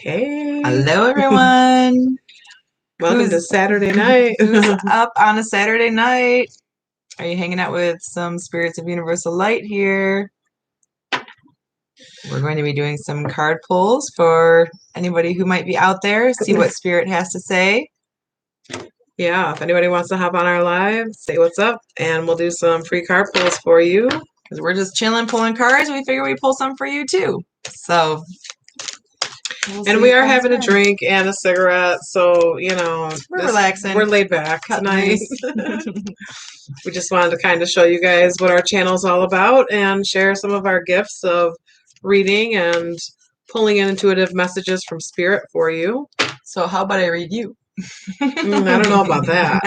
Hey, Hello, everyone. welcome to Who's Saturday night. who's up on a Saturday night? Are you hanging out with some spirits of universal light here? We're going to be doing some card pulls for anybody who might be out there. See what spirit has to say. Yeah, if anybody wants to hop on our live, say what's up, and we'll do some free card pulls for you. Because we're just chilling, pulling cards. We figure we pull some for you too. So we'll And see we if are that's having a fun. drink and a cigarette, so We're relaxing. we're laid back Cut tonight. loose. We just wanted to kind of show you guys what our channel's all about and share some of our gifts of reading and pulling in intuitive messages from spirit for you. So how about I read you? I don't know about that.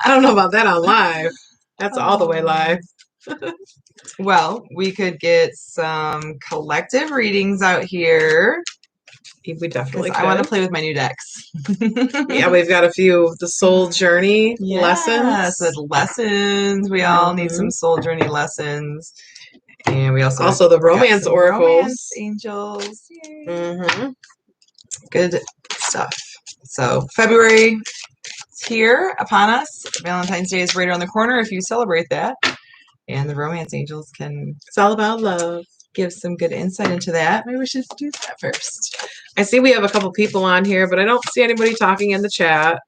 I don't know about that on live. That's all the way live. Well, we could get some collective readings out here We because definitely I want to could. play with my new decks. Yeah, we've got a few of the soul journey lessons. Yes, with lessons. We all need some soul journey lessons. And we also Also, the got romance some romance oracles. angels. Yay. Mm-hmm. Good stuff. So, February is here upon us. Valentine's Day is right around the corner if you celebrate that. And the romance angels can It's all about love. give some good insight into that. Maybe we should do that first. I see we have a couple people on here, but I don't see anybody talking in the chat.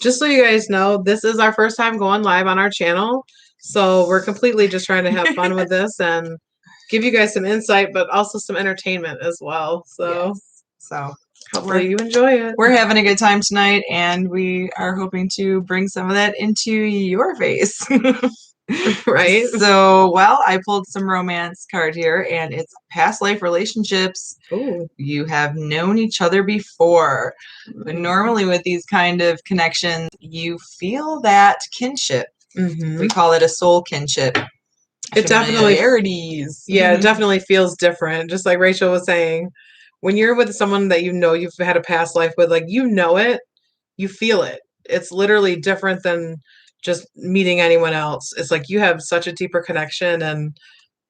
Just so you guys know, this is our first time going live on our channel. So we're completely just trying to have fun with this and give you guys some insight, but also some entertainment as well. So Yes. So hopefully you enjoy it. we're having a good time tonight, and we are hoping to bring some of that into your face. Right? So, well, I pulled some romance card here, and it's past life relationships. Ooh. You have known each other before. But normally with these kind of connections, you feel that kinship. Mm-hmm. We call it a soul kinship. It definitely, Familiarities. yeah, it definitely feels different. Just like Rachel was saying, when you're with someone that you know you've had a past life with, like you know it, you feel it. It's literally different than just meeting anyone else. It's like you have such a deeper connection and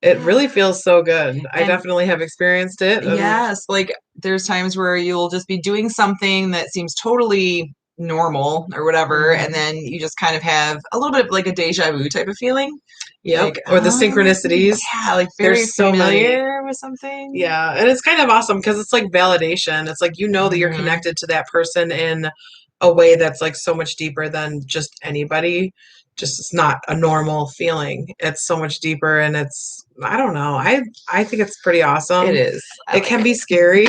it really feels so good. I And definitely have experienced it. And yes, like there's times where you'll just be doing something that seems totally normal or whatever, and then you just kind of have a little bit of like a deja vu type of feeling. Yep. Like, Or the synchronicities. yeah, like very There's so many. familiar with something. Yeah. And it's kind of awesome because it's like validation. It's like you know that you're Mhm. connected to that person in a way that's like so much deeper than just anybody. Just it's not a normal feeling. It's so much deeper and it's I don't know. I think it's pretty awesome. It is. It can be scary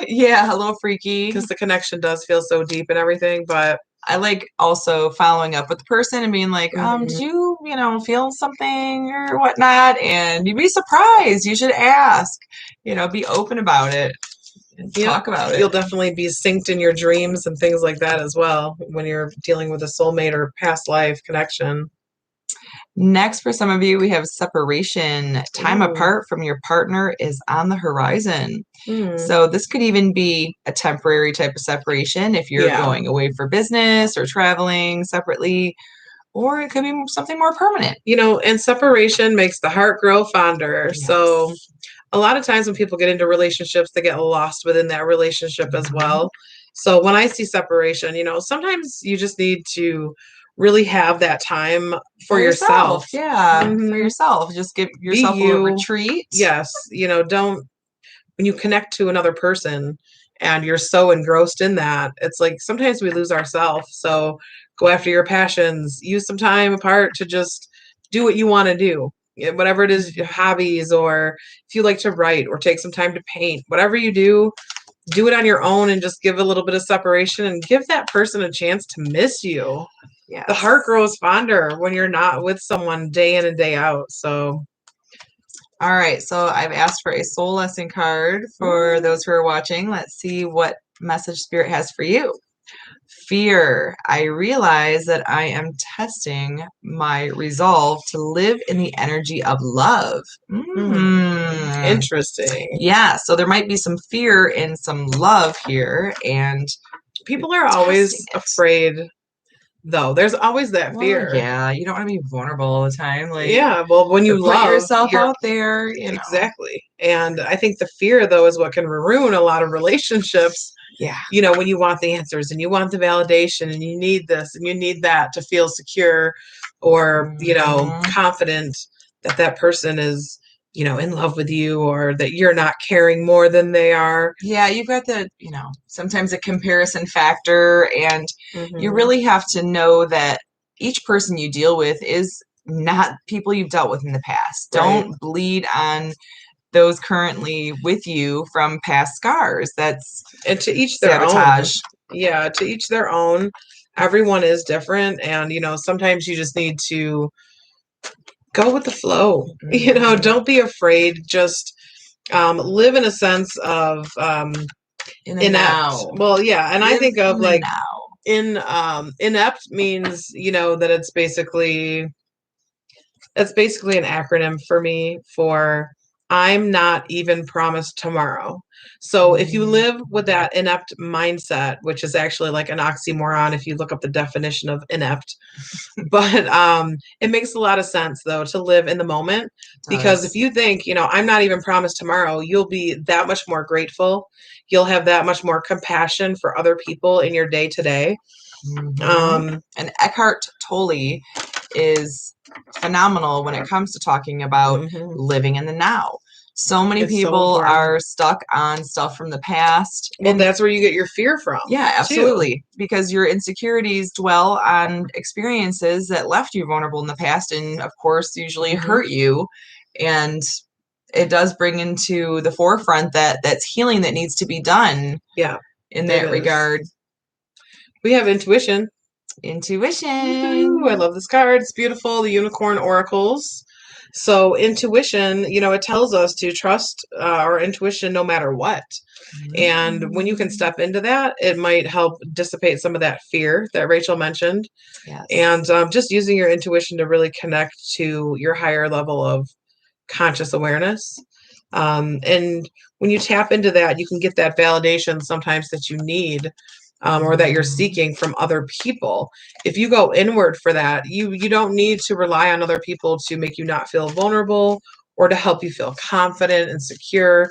Yeah, a little freaky. because the connection does feel so deep and everything, but I like also following up with the person and being like, did Mhm. you, feel something or whatnot? And you'd be surprised. You should ask, be open about it and Yep. talk about You'll it. definitely be synced in your dreams and things like that as well when you're dealing with a soulmate or past life connection. Next, for some of you, we have separation. Time Ooh. apart from your partner is on the horizon. Hmm. So this could even be a temporary type of separation if you're Yeah. going away for business or traveling separately, or it could be something more permanent. And separation makes the heart grow fonder. Yes. So a lot of times when people get into relationships, they get lost within that relationship as well. So when I see separation, sometimes you just need to really have that time for yourself. Yeah, for Mhm. yourself. Just give Be yourself a little you. retreat. Yes. Don't when you connect to another person and you're so engrossed in that, it's like sometimes we lose ourselves. So go after your passions, use some time apart to just do what you want to do. Whatever it is, your hobbies, or if you like to write or take some time to paint, whatever you do it on your own and just give a little bit of separation and give that person a chance to miss you. Yes. The heart grows fonder when you're not with someone day in and day out. So all right, so I've asked for a soul lesson card for those who are watching. Let's see what message Spirit has for you. Fear. I realize that I am testing my resolve to live in the energy of love. Interesting. Yeah, so there might be some fear and some love here, and people are always afraid though. There's always that Well, fear. yeah, you don't want to be vulnerable all the time. Like, Yeah, well, when or you put love, yourself you're out there, exactly. And I think the fear though is what can ruin a lot of relationships. Yeah. When you want the answers and you want the validation and you need this and you need that to feel secure or, Mhm. confident that that person is, in love with you or that you're not caring more than they are. Yeah, you've got sometimes a comparison factor, and you Hmm. really have to know that each person you deal with is not people you've dealt with in the past. Right. Don't bleed on those currently with you from past scars. That's And to each their own. sabotage. Yeah, to each their own. Everyone is different. And, sometimes you just need to go with the flow. Mhm. Don't be afraid. Just live in a sense of In the inept. now. Well, yeah, and I Live think of in the like now. inept means that it's basically an acronym for me for I'm not even promised tomorrow. So if you Mhm. live with that inept mindset, which is actually like an oxymoron if you look up the definition of inept, but it makes a lot of sense though to live in the moment, because if Does. you think, I'm not even promised tomorrow, you'll be that much more grateful. You'll have that much more compassion for other people in your day to day. Mhm. Um, And Eckhart Tolle is phenomenal when it comes to talking about mhm. living in the now. So many It's so people important. are stuck on stuff from the past. Well, And that's where you get your fear from, yeah, too. absolutely. Because your insecurities dwell on experiences that left you vulnerable in the past and, of course, usually Hmm. hurt you. And it does bring into the forefront that that's healing that needs to be done Yeah, in it that is. regard. We have intuition. Intuition. Woohoo! I love this card. It's beautiful. The unicorn oracles. So intuition, it tells us to trust our intuition no matter what. And when you can Mm. step into that, it might help dissipate some of that fear that Rachel mentioned. Yes. And just using your intuition to really connect to your higher level of conscious awareness. And when you tap into that, you can get that validation sometimes that you need, or that you're Mhm. seeking from other people. If you go inward for that, you don't need to rely on other people to make you not feel vulnerable or to help you feel confident and secure.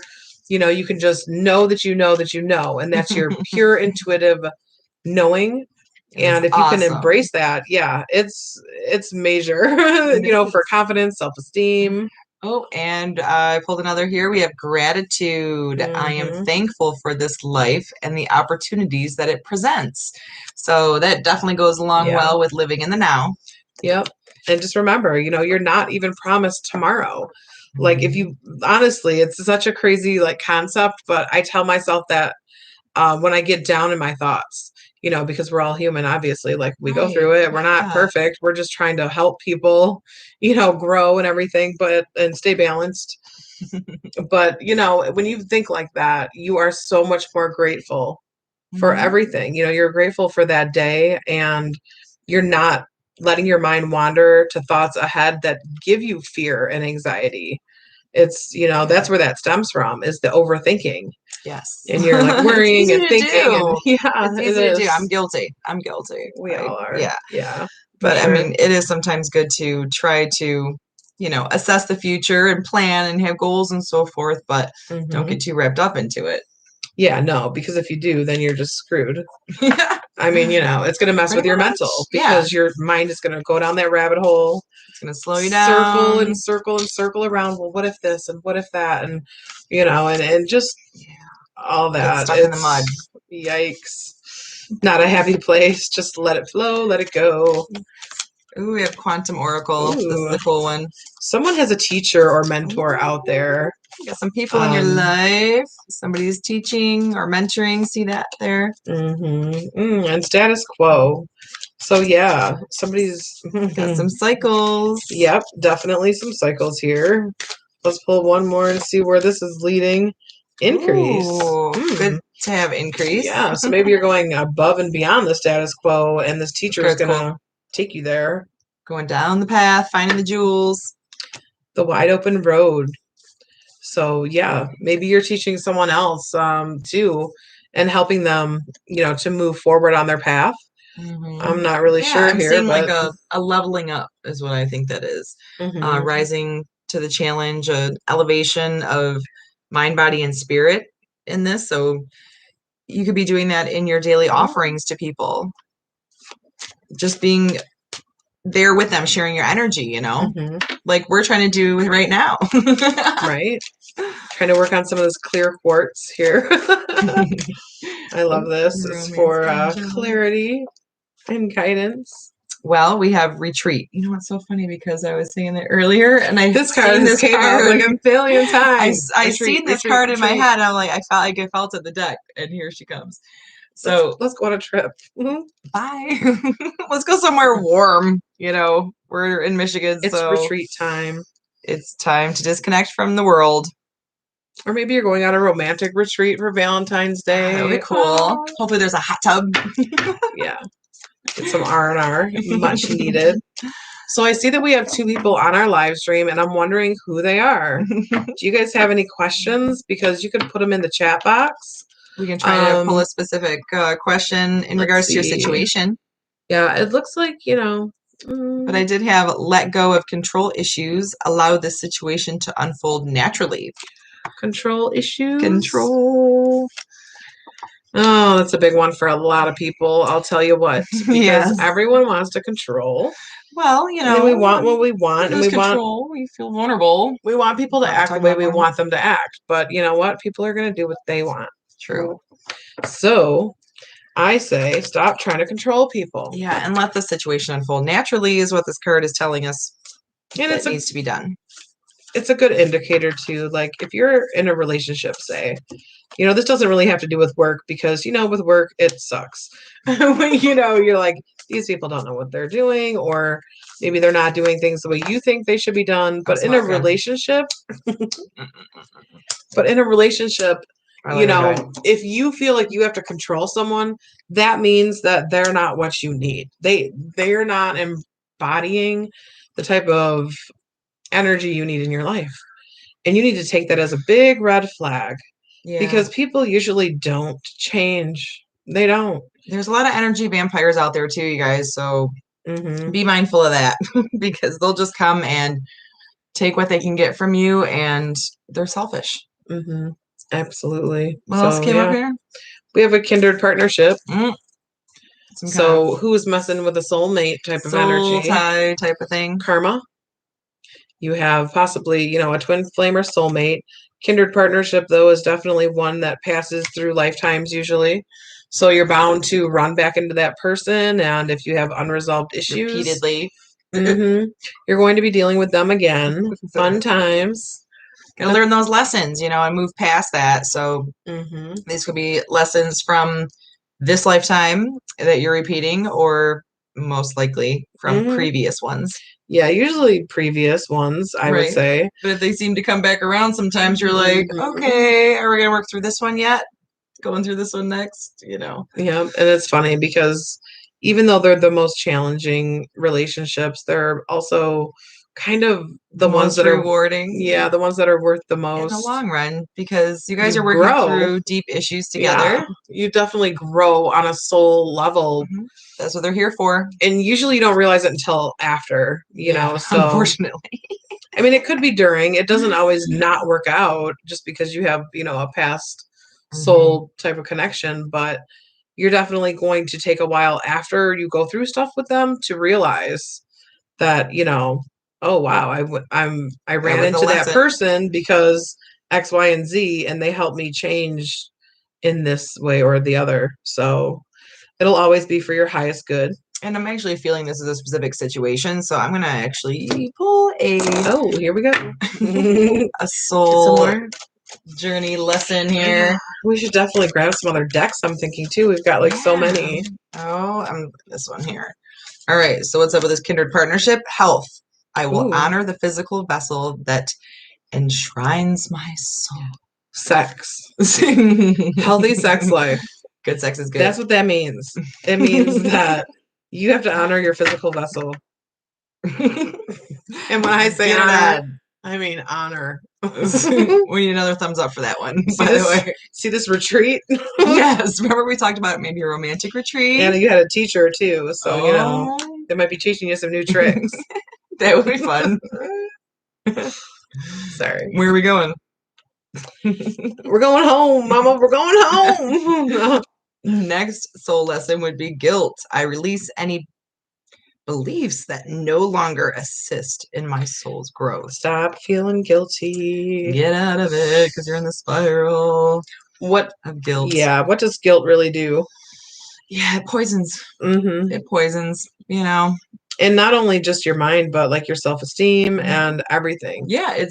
You can just know that you know that you know, and that's your pure intuitive knowing. It is And if you can awesome. embrace that, yeah, it's major, It for is. confidence, self-esteem. Oh, and I pulled another here. We have gratitude. I am Hmm. thankful for this life and the opportunities that it presents. So that definitely goes along Yeah. well with living in the now. Yep. And just remember, you're not even promised tomorrow. Like if Mhm. you honestly, it's such a crazy like concept, but I tell myself that when I get down in my thoughts, because we're all human, obviously, like we go Right. through it. We're not Yeah. perfect. We're just trying to help people, grow and everything, and stay balanced. But, when you think like that, you are so much more grateful for Mhm. everything. You're grateful for that day, and you're not letting your mind wander to thoughts ahead that give you fear and anxiety. It's, that's Yeah. where that stems from, is the overthinking. Yes. And you're like It's worrying easy and to thinking, and do. yeah, It's it easy to do. I'm is. guilty. I'm guilty. We all are. Yeah. Yeah, for But I sure. mean, it is sometimes good to try to, assess the future and plan and have goals and so forth, but don't Hmm. get too wrapped up into it. Yeah, no, because if you do, then you're just screwed. Yeah, I mean, it's going to mess pretty with your much. mental Yeah. because your mind is going to go down that rabbit hole, It's going to slow you circle and down. circle and circle around. Well, what if this and what if that? And just Yeah. all Get that. stuck in the mud. It's yikes. Not a happy place. Just let it flow, let it go. Ooh, we have Quantum Oracle. This is Ooh. a cool one. Someone has a teacher or mentor out Ooh, there. got some people in your Um, life. Somebody's teaching or mentoring. See that there? and status quo. So yeah, somebody's. Got some cycles. Yep, definitely some cycles here. Let's pull one more and see where this is leading. Increase. Ooh, Hmm. good to have increase. Yeah, so maybe you're going above and beyond the status quo, and this This teacher is card's cool. gonna take you there. Going down the path, finding the jewels. The wide open road. So yeah, maybe you're teaching someone else too, and helping them, to move forward on their path. I'm not really Yeah, sure I'm here, seeing like but a leveling up is what I think that is. mhm, Rising to the challenge, an elevation of mind, body, and spirit in this. So you could be doing that in your daily offerings to people. Just being there with them, sharing your energy, mhm, like we're trying to do right now. right. Trying to work on some of this clear quartz here. I love this. It's Romance for angel. clarity and guidance. Well, we have retreat. You know what's so funny because I was saying it earlier, and I've This card seen has this came up card. like a billion I times. I Retreat, seen this retreat, card in my retreat. head. I'm like, I felt like I felt it in the deck, and here she comes. So Let's go on a trip. Mhm. bye. Let's go somewhere warm. We're in Michigan, It's so retreat time. it's time to disconnect from the world. Or maybe you're going on a romantic retreat for Valentine's Day. That would be cool. Oh, Hopefully, there's a hot tub. yeah. Get some R&R, much needed. So I see that we have two people on our live stream, and I'm wondering who they are. Do you guys have any questions? Because you could put them in the chat box. We can try to pull a specific question in regards to your situation. Yeah, it looks like, But I did have let go of control issues, allow this situation to unfold naturally. control issues. Control. Oh, that's a big one for a lot of people. I'll tell you what, because Yes. everyone wants to control. Well, And then we want what we want, and we control. We feel vulnerable. we want people to We're act the talking way about we vulnerable. want them to act. But you know what? People are going to do what they want. True. So I say stop trying to control people. Yeah, and let the situation unfold naturally is what this card is telling us. And That needs to be done. It's a good indicator too. Like if you're in a relationship, say, this doesn't really have to do with work because, with work, it sucks. You're like, these people don't know what they're doing, or maybe they're not doing things the way you think they should be done. But in a relationship, if you feel like you have to control someone, that means that they're not what you need. They're not embodying the type of energy you need in your life. And you need to take that as a big red flag. Yeah. Because people usually don't change. They don't. There's a lot of energy vampires out there too, you guys. So be mindful of that because they'll just come and take what they can get from you, and they're selfish. Absolutely. What else came up here? We have a kindred partnership. So who's messing with a soulmate type of energy? Soul tie type of thing. Karma. You have possibly, a twin flame or soulmate. Kindred partnership, though, is definitely one that passes through lifetimes usually. So you're bound to run back into that person. And if you have unresolved issues, repeatedly, you're going to be dealing with them again. Fun times. Gotta learn those lessons, and move past that. So these could be lessons from this lifetime that you're repeating, or most likely from previous ones. Yeah, usually previous ones, I would say. But if they seem to come back around, sometimes you're like, okay, are we going to work through this one yet? Going through this one next, Yeah, and it's funny because even though they're the most challenging relationships, they're also kind of the ones that rewarding. Yeah, the ones that are worth the most. In the long run, because you guys are working through deep issues together. Yeah, you definitely grow on a soul level. That's what they're here for. And usually you don't realize it until after, so unfortunately. I mean, it could be during. It doesn't always not work out just because you have, a past soul type of connection, but you're definitely going to take a while after you go through stuff with them to realize that, oh wow, I ran into that person because X, Y, and Z, and they helped me change in this way or the other. So it'll always be for your highest good. And I'm actually feeling this is a specific situation, so I'm gonna actually pull a here we go. a soul journey lesson here. We should definitely grab some other decks. I'm thinking too. We've got so many. Oh, this one here. All right. So what's up with this kindred partnership? Health. I will honor the physical vessel that enshrines my soul. Sex. Healthy sex life. Good sex is good. That's what that means. It means that you have to honor your physical vessel. And when I say honor, I mean, honor. We need another thumbs up for that one, by the way. See this retreat? Yes, remember we talked about maybe a romantic retreat? And you had a teacher too, so you know Oh, they might be teaching you some new tricks. that would be fun. Sorry. Where are we going? We're going home, Mama. We're going home. Next soul lesson would be guilt. I release any beliefs that no longer assist in my soul's growth. Stop feeling guilty. Get out of it because you're in the spiral What of guilt. Yeah, what does guilt really do? Yeah, it poisons. Mm-hmm. It poisons, you know. And not only just your mind, but like your self-esteem and everything. Yeah, it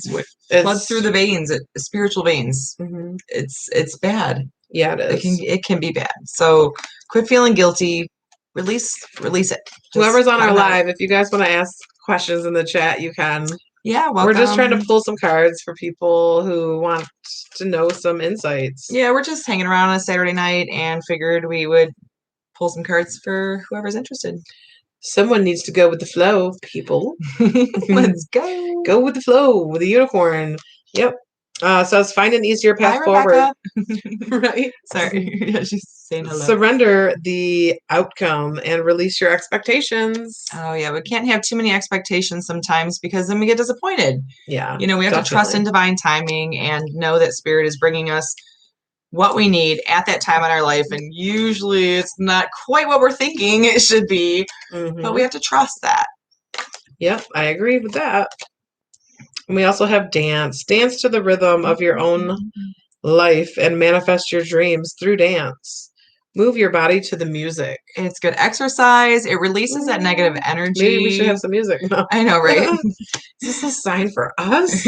floods through the veins, spiritual veins. Mm-hmm. It's bad. Yeah, it is. It can be bad. So quit feeling guilty. Release it. Whoever's on our live, if you guys want to ask questions in the chat, you can. Yeah, welcome. We're just trying to pull some cards for people who want to know some insights. Yeah, we're just hanging around on a Saturday night and figured we would pull some cards for whoever's interested. Someone needs to go with the flow, people. Let's go. Go with the flow with the unicorn. Yep. So it's find an easier path forward. Right? Sorry. Yeah, she's saying hello. Surrender the outcome and release your expectations. Oh, yeah. We can't have too many expectations sometimes because then we get disappointed. Yeah. You know, we have to trust in divine timing and know that Spirit is bringing us what we need at that time in our life. And usually it's not quite what we're thinking it should be, but we have to trust that. Yep, I agree with that. And we also have dance. Dance to the rhythm of your own life and manifest your dreams through dance. Move your body to the music. It's good exercise. It releases that negative energy. Maybe we should have some music. No. I know, right? Is this a sign for us?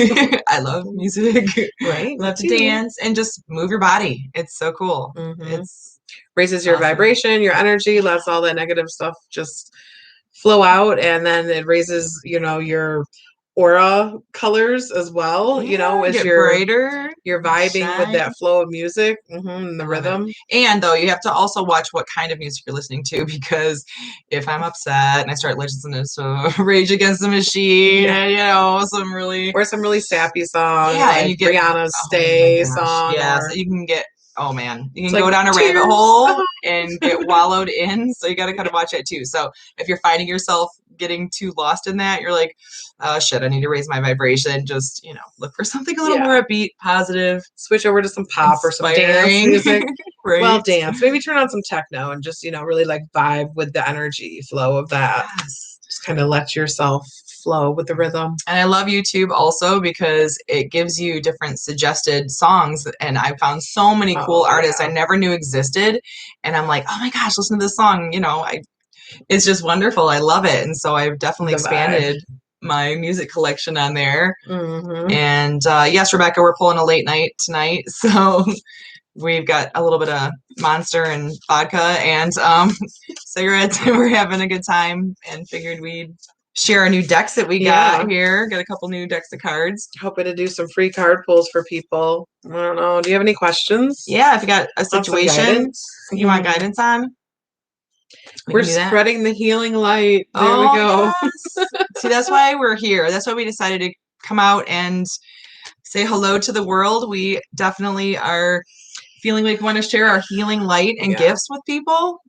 I love music. Right? Love to dance and just move your body. It's so cool. It's raises your vibration, your energy, lets all that negative stuff just flow out, and then it raises, you know, your aura colors as well. You know, as you're brighter, you're vibing with that flow of music and the rhythm. And though you have to also watch what kind of music you're listening to, because if I'm upset and I start listening to Rage Against the Machine, and, you know, some really sappy songs, yeah, like and you get Rihanna's Stay song, yeah, so you can get. Oh man, you can go down a rabbit hole and get wallowed in. So you got to kind of watch that too. So if you're finding yourself getting too lost in that, you're like, oh shit, I need to raise my vibration. Just, you know, look for something a little more upbeat, positive. Switch over to some pop or some dance music. Right. Well, dance. Maybe turn on some techno and just, you know, really like vibe with the energy flow of that. Yes. Just kind of let yourself flow with the rhythm. And I love YouTube also because it gives you different suggested songs, and I found so many cool artists I never knew existed, and I'm like, oh my gosh, listen to this song. You know, it's just wonderful. I love it. And so I've definitely expanded my music collection on there. And yes, Rebecca, we're pulling a late night tonight, so we've got a little bit of Monster and vodka and cigarettes, and we're having a good time, and figured we'd share our new decks that we got here. Got a couple new decks of cards. Hoping to do some free card pulls for people. I don't know. Do you have any questions? Yeah, if you got a situation you want guidance on. We're spreading the healing light. There we go. Yes. See, that's why we're here. That's why we decided to come out and say hello to the world. We definitely are feeling like we want to share our healing light and gifts with people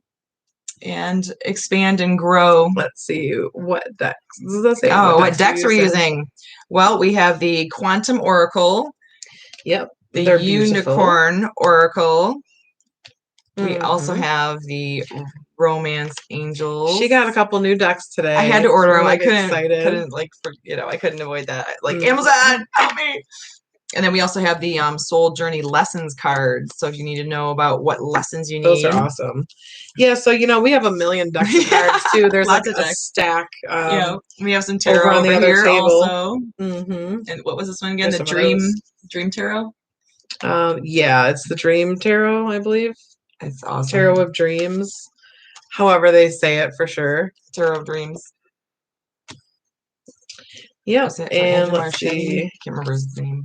and expand and grow. Let's see what decks. Let's see what decks we're using. Well, we have the Quantum Oracle. Yep. The Unicorn Oracle. We also have the Romance Angels. She got a couple new decks today. I had to order them. I couldn't avoid that. Like Amazon, help me. And then we also have the Soul Journey Lessons cards. So if you need to know about what lessons you need. Those are awesome. Yeah, so, you know, we have a million decks of cards, too. There's like a stack. We have some tarot over on the other table. Also. And what was this one again? The Dream Tarot? Yeah, it's the Dream Tarot, I believe. It's awesome. Tarot of Dreams. However they say it, for sure. Tarot of Dreams. Yep. And let's see. I can't remember his name.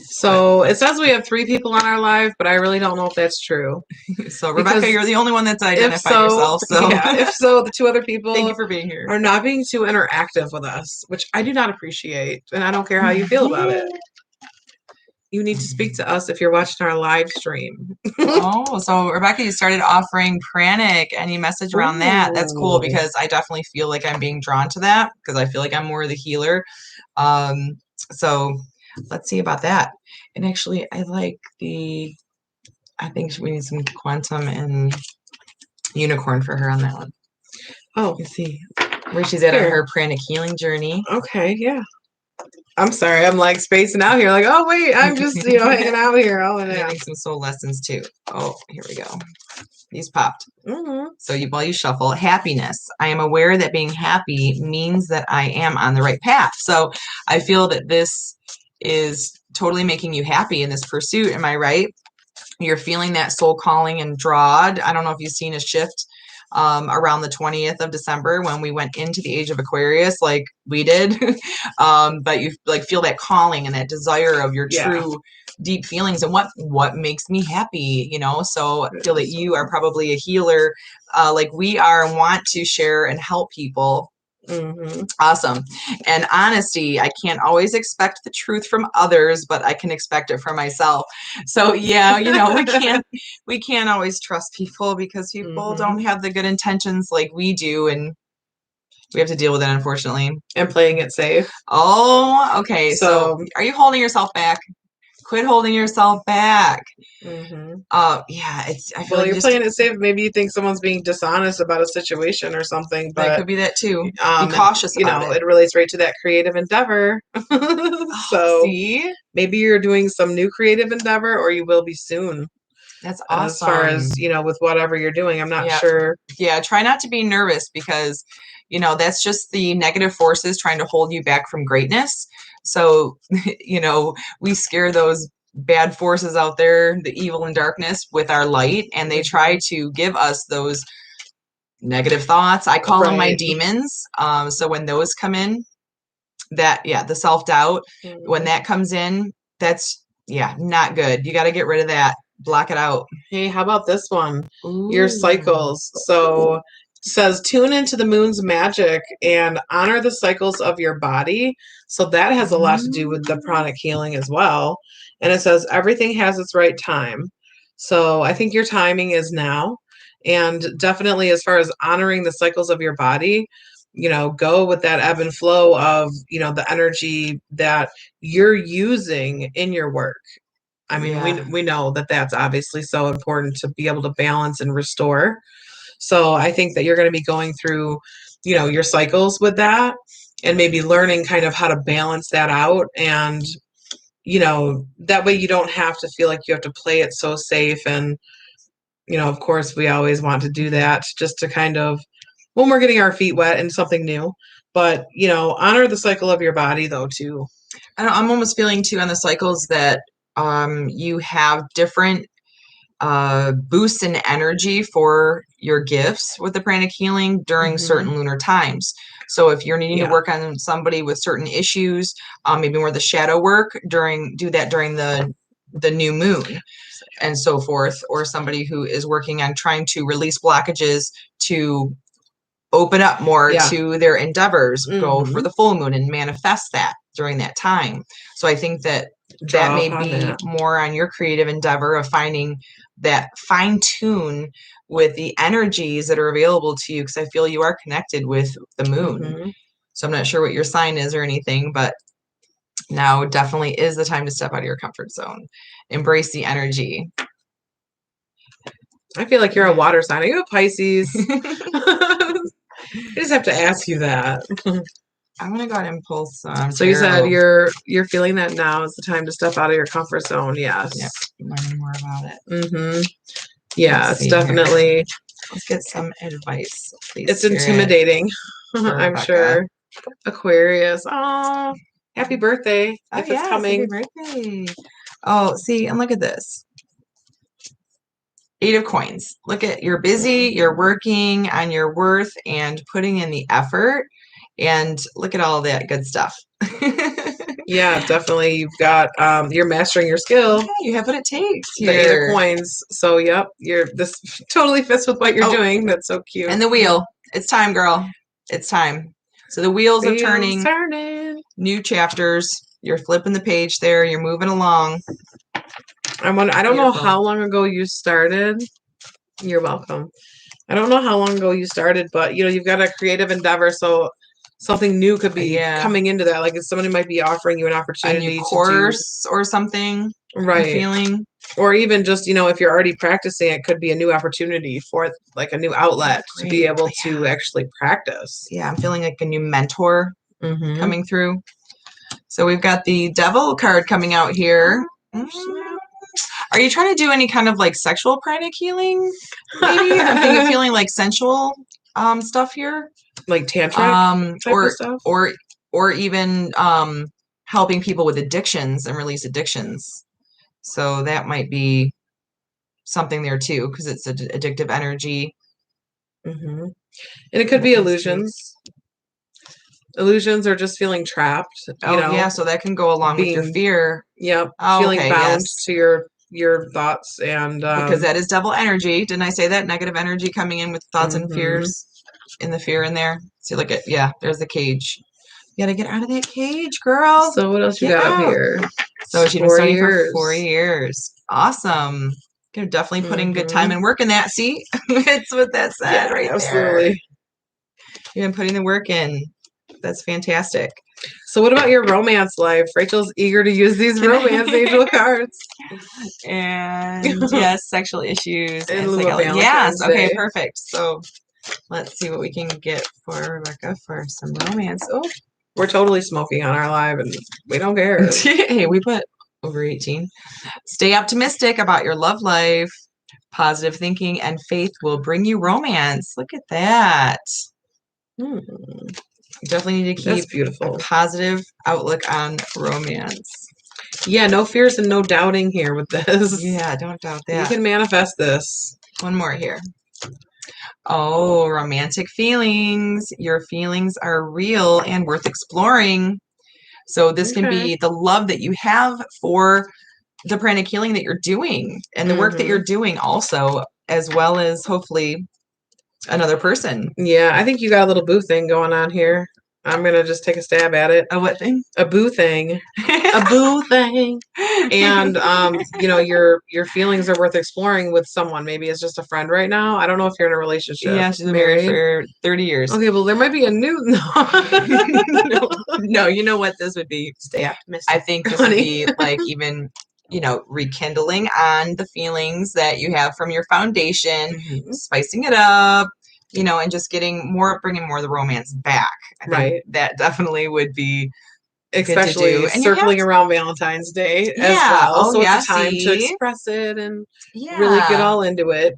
So it says we have 3 people on our live, but I really don't know if that's true. So Rebecca, Because you're the only one that's If identified so, yourself. So yeah, if so, the 2 other thank you people for being here. are not being too interactive with us, which I do not appreciate, and I don't care how you feel about it. You need to speak to us if you're watching our live stream. Oh, so Rebecca, you started offering pranic. Any message around that? That's cool Ooh. because I definitely feel like I'm being drawn to that because I feel like I'm more the healer. So let's see about that. And actually, I think we need some quantum and unicorn for her on that one. Oh, You see where she's at on Here. her pranic healing journey. Okay, yeah. I'm sorry, I'm like spacing out here, like, oh wait, I'm just hanging out here. Oh, and Getting some soul lessons too. Oh, here we go. These popped. So while you shuffle, happiness. I am aware that being happy means that I am on the right path. So I feel that this is totally making you happy in this pursuit. Am I right? You're feeling that soul calling and draw. I don't know if you've seen a shift around the 20th of December when we went into the age of Aquarius, like we did. But you like feel that calling and that desire of your true deep feelings and what makes me happy, so I feel that you are probably a healer like we are and want to share and help people. Awesome. And honesty, I can't always expect the truth from others, but I can expect it from myself. So yeah, we can't always trust people because people don't have the good intentions like we do, and we have to deal with it, unfortunately. And playing it safe. Oh, okay. So are you holding yourself back? Quit holding yourself back. Yeah, I feel like you're playing it safe. Maybe you think someone's being dishonest about a situation or something, but that could be that too. Be cautious about it. It relates right to that creative endeavor. So see, maybe you're doing some new creative endeavor, or you will be soon. That's awesome. As far as with whatever you're doing, I'm not sure. Yeah, try not to be nervous because that's just the negative forces trying to hold you back from greatness. So we scare those bad forces out there, the evil and darkness, with our light, and they try to give us those negative thoughts. I call them my demons. So when those come in, the self-doubt, when that comes in, that's not good. You got to get rid of that. Block it out. Hey, how about this one? Your cycles. So it says tune into the moon's magic and honor the cycles of your body. So that has a lot to do with the pranic healing as well. And it says everything has its right time. So I think your timing is now. And definitely as far as honoring the cycles of your body, go with that ebb and flow of, the energy that you're using in your work. I mean, we know that that's obviously so important to be able to balance and restore. So I think that you're going to be going through, your cycles with that and maybe learning kind of how to balance that out. And, that way you don't have to feel like you have to play it so safe. And, of course, we always want to do that just to kind of, when we're getting our feet wet and something new. But, honor the cycle of your body, though, too. I'm almost feeling, too, on the cycles that you have different boosts in energy for your gifts with the pranic healing during certain lunar times. So if you're needing to work on somebody with certain issues, maybe more the shadow work do that during the new moon and so forth, or somebody who is working on trying to release blockages to open up more to their endeavors, go for the full moon and manifest that during that time. So I think that may be more on your creative endeavor of finding that fine tune with the energies that are available to you, because I feel you are connected with the moon. So I'm not sure what your sign is or anything, but now definitely is the time to step out of your comfort zone. Embrace the energy. I feel like you're a water sign. Are you a Pisces? I just have to ask you that. I'm gonna go ahead and pull some. So you said you're feeling that now is the time to step out of your comfort zone. Yes. Yep. Learning more about it. Yeah, it's definitely. Here. Let's get some advice, please. It's intimidating. I'm sure. Aquarius. Oh, happy birthday! If it's coming. Happy birthday. Oh, see, and look at this. 8 of coins. Look at, you're busy, you're working on your worth and putting in the effort, and look at all that good stuff. Yeah, definitely. You've got you're mastering your skill, Yeah, you have what it takes the Eight of here. Coins. So yep, you're this totally fits with what you're Oh, doing. That's so cute. and the wheel. It's time, girl. It's time. So the wheels are Wheels turning. turning. New chapters. You're flipping the page there. You're moving along. I don't know Beautiful. how long ago you started. You're welcome. I don't know how long ago you started, but you've got a creative endeavor, so something new could be Yeah. coming into that. Like if somebody might be offering you an A opportunity new to course or something. do I'm right. feeling. Or even just, if you're already practicing, it could be a new opportunity for like a new outlet to be Great. able to actually practice. Yeah, I'm feeling like a new mentor Mm-hmm. coming through. So we've got the Devil card coming out here. Are you trying to do any kind of like sexual pranic healing? Maybe I'm feeling like sensual stuff here, Like tantric type of stuff, or even helping people with addictions and release addictions. So that might be something there too, because it's addictive energy. Mm-hmm. And it could be illusions. Illusions are just feeling trapped. Yeah, so that can go along with your fear. Yep, Oh, feeling okay, bound yes. to your thoughts and Because that is devil energy. Didn't I say that? Negative energy coming in with thoughts and fears in the fear in there. See, look at, there's the cage. You gotta get out of that cage, girl. So what else you Get got out. up here? So she's been studying for 4 4 years. years. Awesome. You're definitely putting good time and work in that. See, it's what that said right absolutely. there. You've been putting the work in. That's fantastic. So what about your romance life? Rachel's eager to use these romance angel cards. And yes, sexual issues In and lieu of psychology. Valentine's Yes, okay, Day. perfect. So let's see what we can get for Rebecca for some romance. Oh, We're totally smoking on our live and we don't care. hey, we put over 18. Stay optimistic about your love life. Positive thinking and faith will bring you romance. Look at that. You definitely need to keep That's beautiful. a positive outlook on romance. Yeah, no fears and no doubting here with this. Yeah, don't doubt that. You can manifest this. One more here. Oh, romantic feelings. Your feelings are real and worth exploring. So this can be the love that you have for the pranic healing that you're doing and the work that you're doing also, as well as hopefully another person. Yeah, I think you got a little boo thing going on here. I'm going to just take a stab at it. A what thing? A boo thing. A boo thing. And your feelings are worth exploring with someone. Maybe it's just a friend right now. I don't know if you're in a relationship. Yeah, she's been married for 30 years. Okay, well there might be a new No, you know what this would be? Stay optimistic. I think this would be like even rekindling on the feelings that you have from your foundation, spicing it up, and just bringing more of the romance back. I think that definitely would be especially circling around Valentine's Day as well. So it's a time to express it and really get all into it.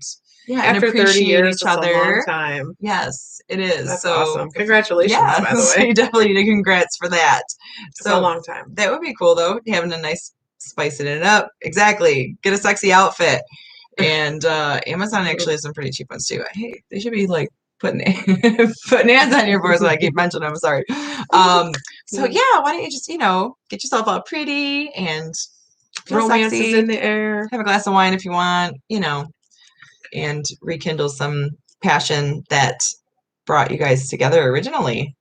Yeah, after 30 years, each other. It's a long time. Yes, it is. That's awesome. Congratulations, by the way. You definitely need a congrats for that. It's a long time. That would be cool, though, having a nice spicing it up. Exactly. Get a sexy outfit. And Amazon actually has some pretty cheap ones, too. Hey, they should be, like, putting ads on your board, so I keep mentioning them. Sorry. So, yeah, why don't you just, get yourself all pretty and romance is in the air. Have a glass of wine if you want, and rekindle some passion that brought you guys together originally.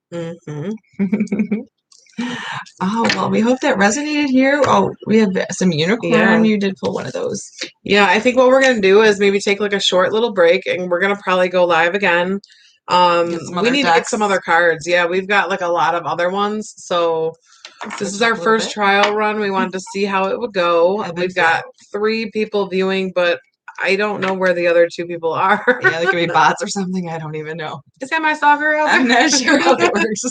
Oh, well, we hope that resonated here. Oh, we have some unicorn. Yeah. You did pull one of those. Yeah, I think what we're going to do is maybe take like a short little break and we're going to probably go live again. We need to get some other cards. Yeah, we've got like a lot of other ones. So this is our first trial run. We wanted to see how it would go. We've got 3 people viewing, but I don't know where the other 2 people are. Yeah, they could be bots or something. I don't even know. Is that my stalker out there? I'm not sure how that works.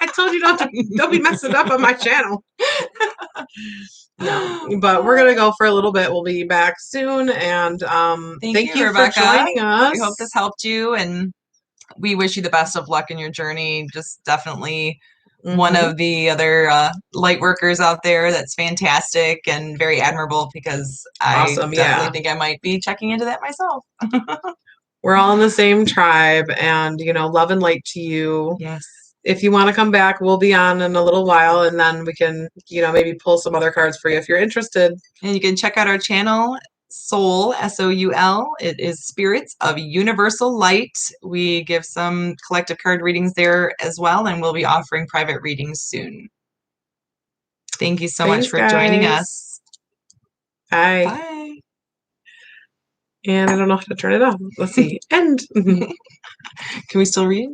I told you don't be messing up on my channel. No, but we're gonna go for a little bit. We'll be back soon, and thank you Rebecca, for joining us. We hope this helped you, and we wish you the best of luck in your journey. Just definitely one of the other light workers out there that's fantastic and very admirable, because I definitely think I might be checking into that myself. We're all in the same tribe, and love and light to you. Yes. if you want to come back, we'll be on in a little while, and then we can, maybe pull some other cards for you if you're interested. And you can check out our channel, Soul, Soul. It is Spirits of Universal Light. We give some collective card readings there as well, and we'll be offering private readings soon. Thank you so much Thanks, for joining guys. us. Bye. Bye. And I don't know how to turn it off. Let's see. End. Can we still read?